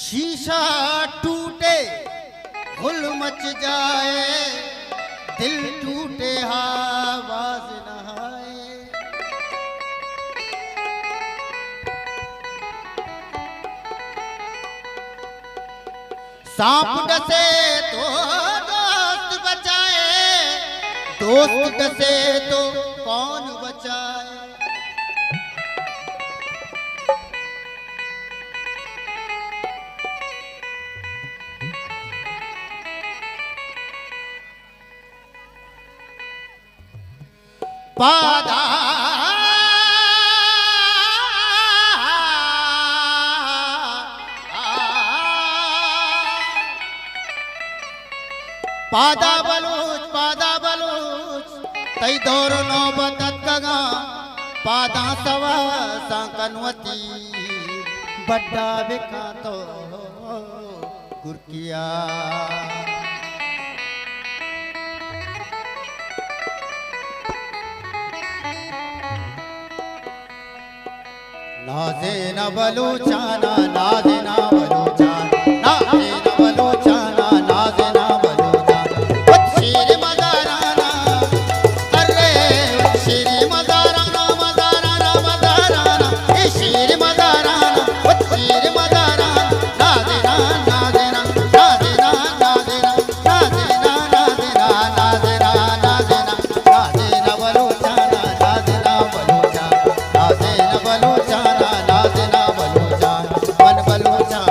शीशा टूटे हुल मच जाए, दिल टूटे आवाज न आए। सांप डसे तो दोस्त बचाए, दोस्त डसे तो कौन बचाए। पादा पादा बलूच तई दौर नौबत कगा पादा सवा सांकनवती बड्डा बिका तो गुरकिया। नाजे न बलूचाना, नाजे न बलूचाना, नाजे न बलूचाना, नाजे न बलूचाना। शेर मदाराना, अरे शेर मदाराना, मदाराना, मदाराना, ए शेर मदाराना, शेर मदाराना। नाजे न, नाजे न, नाजे न, नाजे न, नाजे न, नाजे न, नाजे न, नाजे न, नाजे न बलूचाना, नाजे न बलूचाना, नाजे न बलूचाना। बलूचा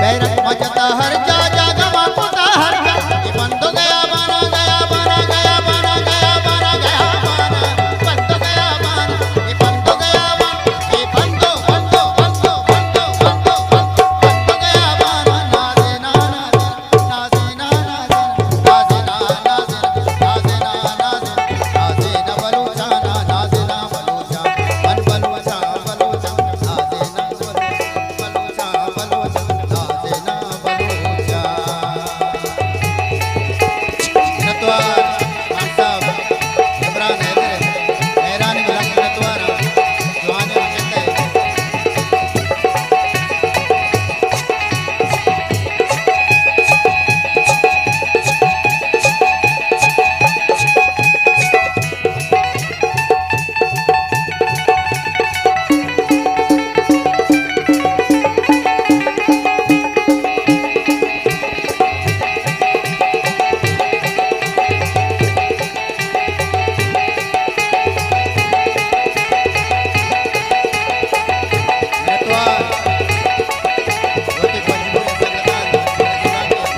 बैरक मजता हर जा जागा मापुता हर जा ये बंदो गया बाना गया बाना गया बाना गया बाना गया बाना बंदो गया बाना ये बंदो गया बाना ये बंदो बंदो बंदो बंदो बंदो बंदो गया बाना नाज़ेना नाज़ेना नाज़ेना नाज़ेना नाज़ेना बलूचाना नाज़ेना बलूचा मन बलूचा बलूचा नाज़ेना बलूचा बलूचा नाज़ेना बलूचा नतवार खान साहब इमरान हैदर मेहरानी मलक नतवारा जवाने वजंदे नतवार वती मजबूर संगतान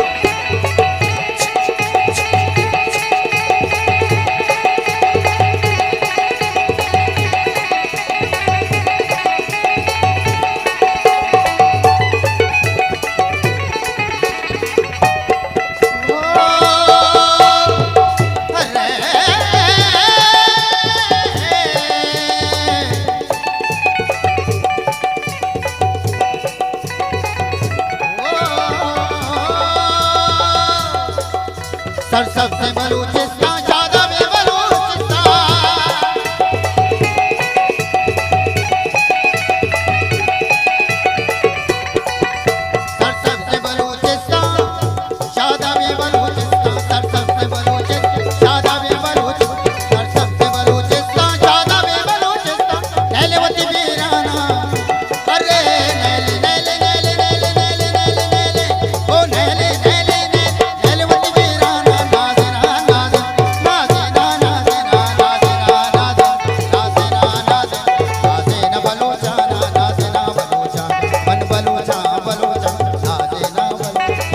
सरसब से बलूचिस्तान शादा में बलूचिस्तान सरसब से बलूचिस्तान शादा में बलूचिस्तान सरसब से बलूचिस्तान शादा में बलूचिस्तान सरसब से बलूचिस्तान शादा में बलूचिस्तान नैलवती वीराना अरे नैले नैले नैले नैले नैले नैले नैले ओ नैले नैले नैलवती वीराना नाज़ेना नाज़ेना नाज़ेना नाज़ेना नाज़ेना नाज़ेना बलूचाना नाज़ेना बलूचा मन बलूचा बलूचा नाज़ेना बलूचा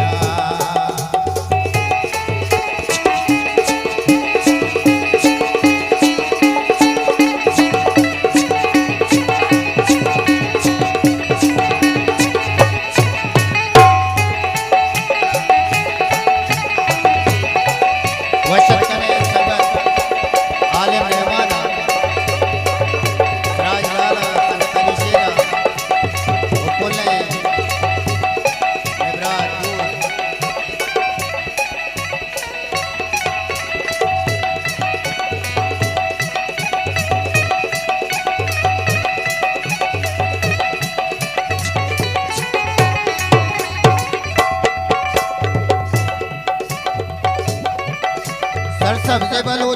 वशत कने संगत आलिम रहमाना राजलाला संगत अली शेरा उकुले इब्रार सरसब से बलू